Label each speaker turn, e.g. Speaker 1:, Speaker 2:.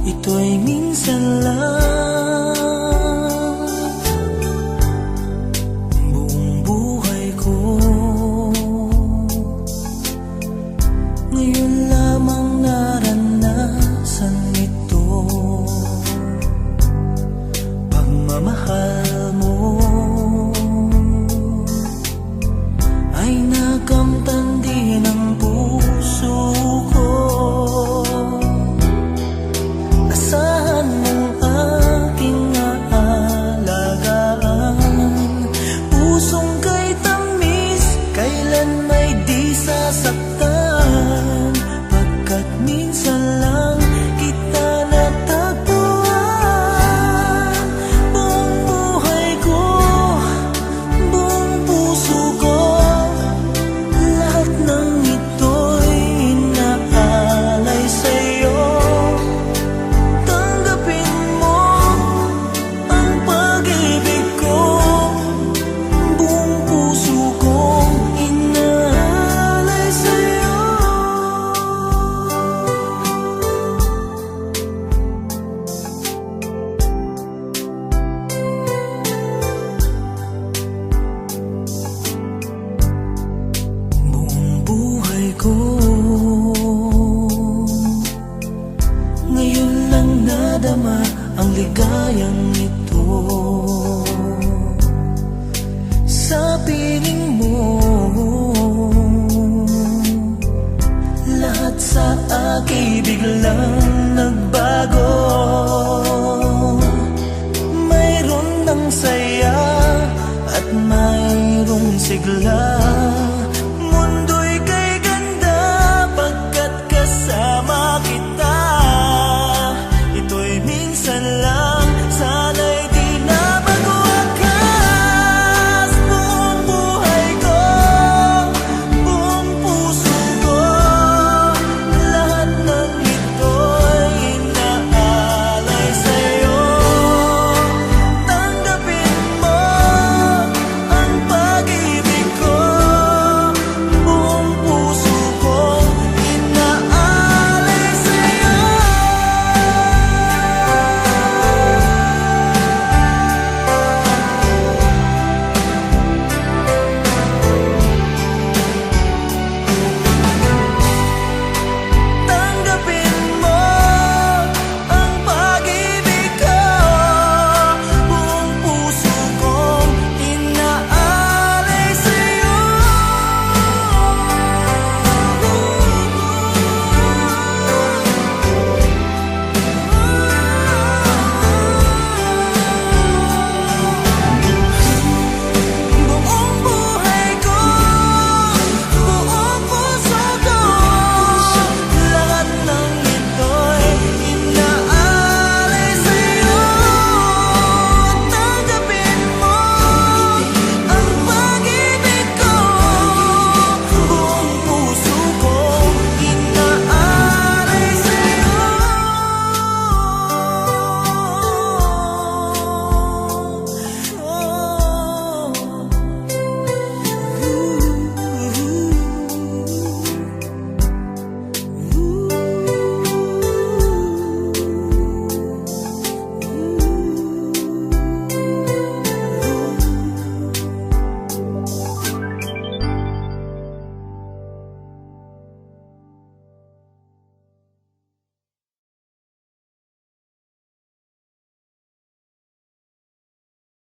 Speaker 1: ito'y minsan lang. Buong buhay ko ngayon lamang naranasan ito. Pagmamahal mo ay nakamtan din ang puso ko. Asahan mong aking aalagaan, pusong kay tamis, kailan may di sasaktan. Pagkat minsan lang kita natagpuan. Buong buhay ko, buong puso ko, lahat ng ito'y inaalay sa'yo. Tanggapin mo ang pag-ibig ko, buong puso kong inaalay sa'yo. Buong buhay ko ngayon lang nadama ang ligayang ito. Sa piling mo lahat sa akin biglang nagbago.